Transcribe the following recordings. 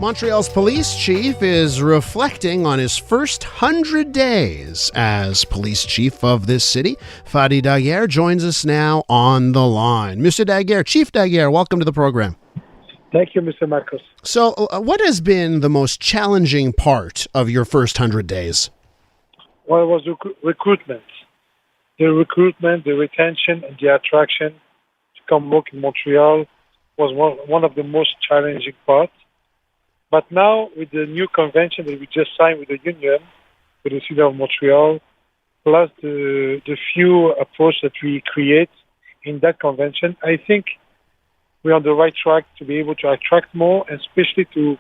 Montreal's police chief is reflecting on his first 100 days as police chief of this city. Fady Dagher joins us now on the line. Mr. Dagher, Chief Dagher, welcome to the program. Thank you, Mr. Marcos. So, what has been the most challenging part of your first 100 days? Well, it was recruitment. The recruitment, the retention, and the attraction to come work in Montreal was one of the most challenging parts. But now, with the new convention that we just signed with the union, with the city of Montreal, plus the few approach that we create in that convention, I think we're on the right track to be able to attract more, and especially to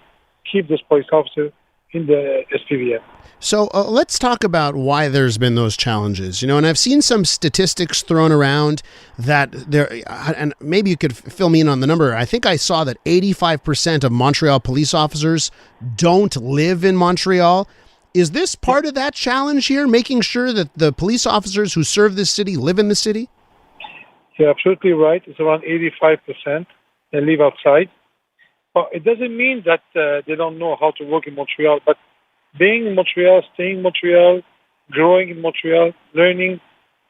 keep those police officers in the SPVM. So let's talk about why there's been those challenges. And I've seen some statistics thrown around that there, and maybe you could fill me in on the number. I think I saw that 85% of Montreal police officers don't live in Montreal. Is this part of that challenge here, making sure that the police officers who serve this city live in the city? You're absolutely right. It's around 85% that live outside. But it doesn't mean that they don't know how to work in Montreal. But being in Montreal, staying in Montreal, growing in Montreal, learning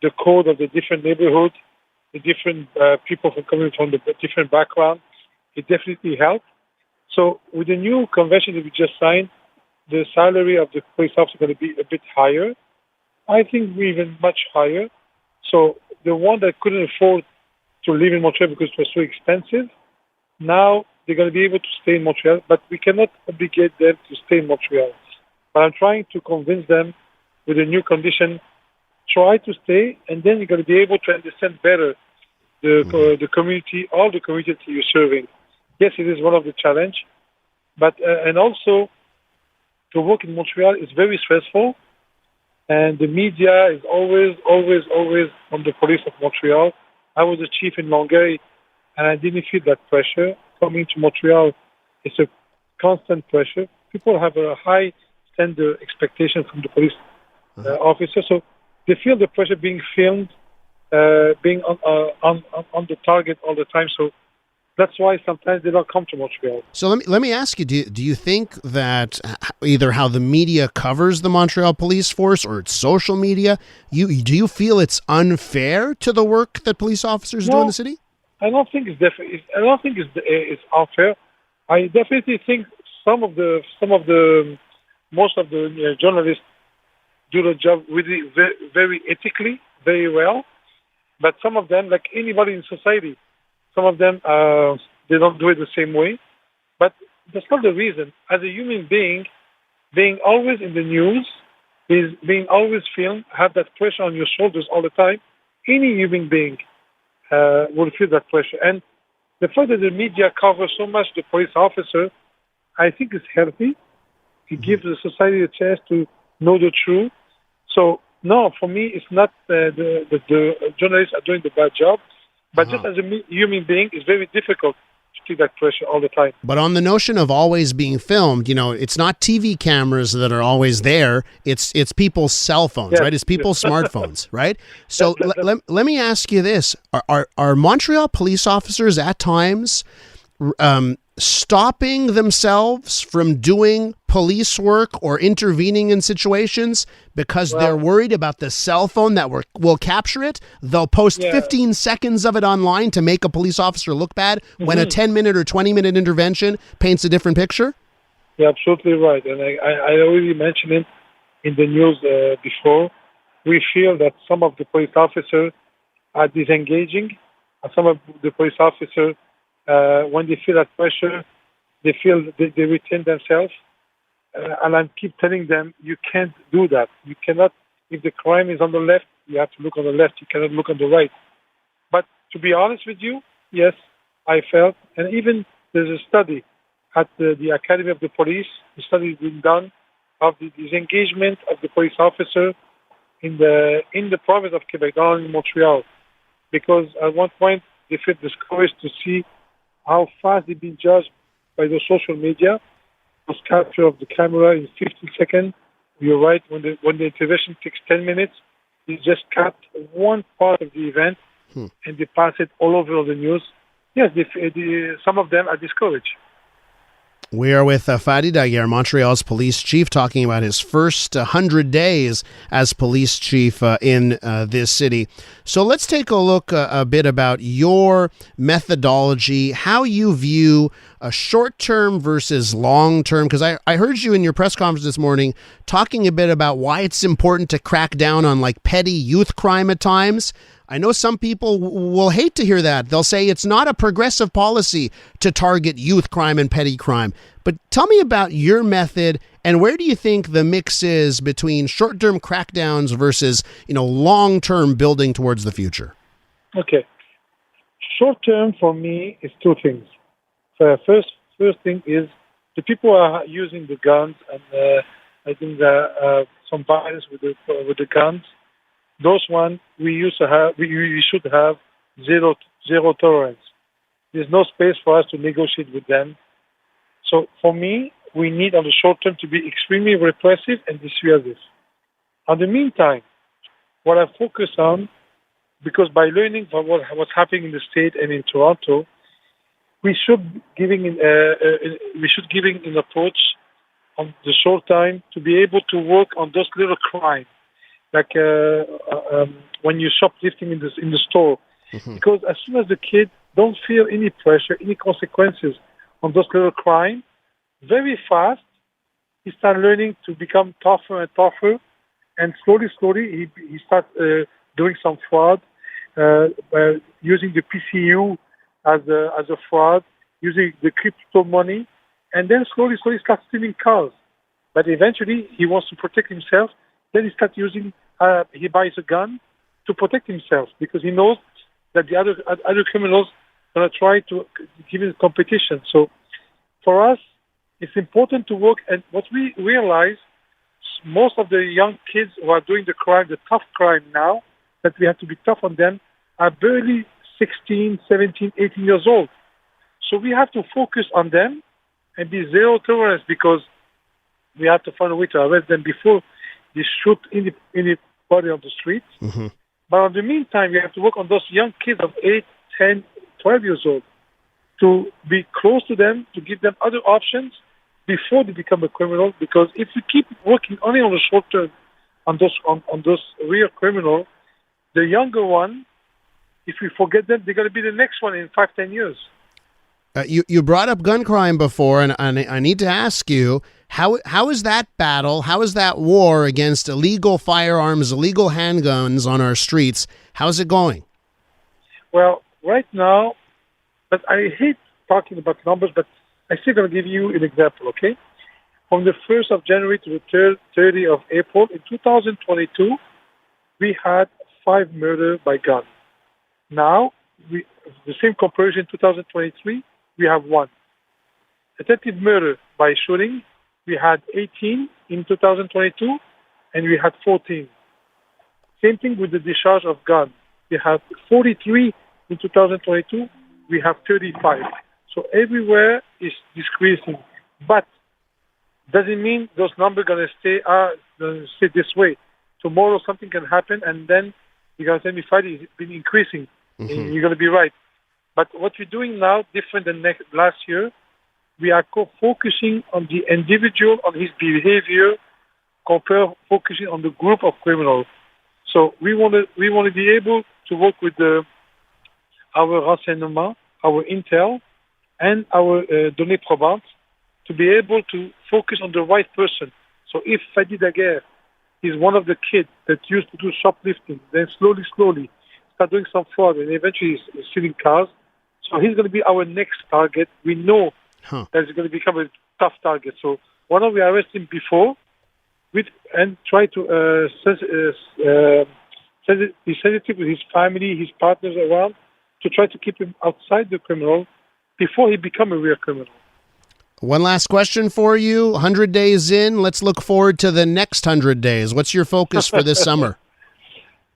the code of the different neighborhoods, the different people coming from the different background, it definitely helped. So with the new convention that we just signed, the salary of the police officer is going to be a bit higher. I think even much higher. So the one that couldn't afford to live in Montreal because it was so expensive, now they're going to be able to stay in Montreal, but we cannot obligate them to stay in Montreal. But I'm trying to convince them with a new condition, try to stay, and then you're going to be able to understand better the community, all the community that you're serving. Yes, it is one of the challenge, but and also to work in Montreal is very stressful, and the media is always on the police of Montreal. I was a chief in Longueuil, and I didn't feel that pressure. Coming to Montreal, it's a constant pressure. People have a high standard expectation from the police officer, so they feel the pressure being filmed, being on the target all the time. So that's why sometimes they don't come to Montreal. So let me ask you: do you think that either how the media covers the Montreal police force or its social media, do you feel it's unfair to the work that police officers do in the city? I don't think it's unfair. I definitely think most of the journalists do the job really very, very ethically, very well. But some of them, like anybody in society, some of them they don't do it the same way. But that's not the reason. As a human being, being always in the news, is being always filmed, have that pressure on your shoulders all the time. Any human being will feel that pressure. And the fact that the media covers so much the police officer, I think is healthy. It gives the society a chance to know the truth. So, no, for me, it's not the journalists are doing the bad job. But just as a human being, it's very difficult to take that pressure all the time. But on the notion of always being filmed, it's not TV cameras that are always there. It's people's cell phones, right? It's people's smartphones, right? So let me ask you this. Are Montreal police officers at times stopping themselves from doing police work or intervening in situations because they're worried about the cell phone that will capture it? They'll post 15 seconds of it online to make a police officer look bad when a 10-minute or 20-minute intervention paints a different picture? You're absolutely right. And I already mentioned it in the news before. We feel that some of the police officers are disengaging. Some of the police officers, when they feel that pressure, they feel they retain themselves. And I keep telling them, you can't do that. You cannot, if the crime is on the left, you have to look on the left. You cannot look on the right. But to be honest with you, yes, I felt, and even there's a study at the Academy of the Police, the study has been done of the disengagement of the police officer in the province of Quebec, not in Montreal. Because at one point, they felt discouraged to see how fast they've been judged by the social media. Was capture of the camera in 15 seconds. You're right. When the intervention takes 10 minutes, they just cut one part of the event and they pass it all over the news. Yes, some of them are discouraged. We are with Fady Dagher, Montreal's police chief, talking about his first 100 days as police chief in this city. So let's take a look a bit about your methodology, how you view a short-term versus long-term, because I heard you in your press conference this morning talking a bit about why it's important to crack down on like petty youth crime at times. I know some people will hate to hear that. They'll say it's not a progressive policy to target youth crime and petty crime. But tell me about your method, and where do you think the mix is between short-term crackdowns versus, long-term building towards the future? Okay. Short-term for me is two things. First thing is the people are using the guns, and I think that some violence with the guns. Those ones we should have zero tolerance. There's no space for us to negotiate with them. So for me, we need on the short term to be extremely repressive and dissuasive. In the meantime, what I focus on, because by learning from what's happening in the state and in Toronto, we should giving an approach on the short time to be able to work on those little crimes, like when you're shoplifting in the store, because as soon as the kid don't feel any pressure, any consequences on those little crimes, very fast he starts learning to become tougher and tougher, and slowly he starts doing some fraud, using the PCU as a fraud, using the crypto money, and then slowly starts stealing cars. But eventually he wants to protect himself. Then he starts using. He buys a gun to protect himself because he knows that the other criminals are going to try to give him competition. So for us, it's important to work. And what we realize, most of the young kids who are doing the tough crime now, that we have to be tough on them, are barely 16, 17, 18 years old. So we have to focus on them and be zero tolerance, because we have to find a way to arrest them before they shoot anybody on the street. But in the meantime, we have to work on those young kids of 8, 10, 12 years old to be close to them, to give them other options before they become a criminal. Because if we keep working only on the short term on those real criminals, the younger one, if we forget them, they're going to be the next one in 5, 10 years. You brought up gun crime before, and I need to ask you, how is that battle, how is that war against illegal firearms, illegal handguns on our streets, how's it going? Well, right now, but I hate talking about numbers, but I'm still going to give you an example, okay? From the 1st of January to the 30th of April, in 2022, we had 5 murders by gun. Now, the same comparison in 2023, we have 1. Attempted murder by shooting, we had 18 in 2022, and we had 14. Same thing with the discharge of guns. We have 43 in 2022, we have 35. So everywhere is decreasing. But doesn't mean those numbers are going to stay this way. Tomorrow something can happen, and then you're going to tell me, Fady, it's been increasing. And you're going to be right. But what we're doing now, different than last year, we are focusing on the individual, on his behavior, focusing on the group of criminals. So we want to be able to work with our renseignement, our intel, and our données probantes to be able to focus on the right person. So if Fady Dagher is one of the kids that used to do shoplifting, then slowly start doing some fraud, and eventually is stealing cars, so he's going to be our next target. We know that he's going to become a tough target. So why don't we arrest him before and try to be sensitive with his family, his partners around, to try to keep him outside the criminal before he become a real criminal. One last question for you. 100 days in, let's look forward to the next 100 days. What's your focus for this summer?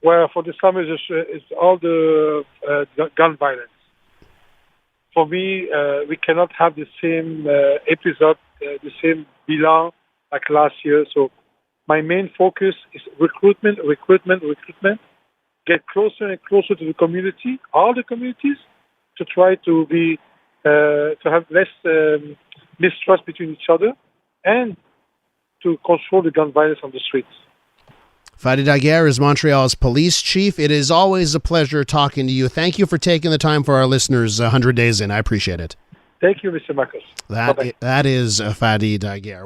Well, for the summer, it's all the gun violence. For me, we cannot have the same episode, the same bilan like last year. So my main focus is recruitment, get closer and closer to the community, all the communities, to try to be to have less mistrust between each other and to control the gun violence on the streets. Fady Dagher is Montreal's police chief. It is always a pleasure talking to you. Thank you for taking the time for our listeners 100 days in. I appreciate it. Thank you, Mr. Marcus. That is Fady Dagher.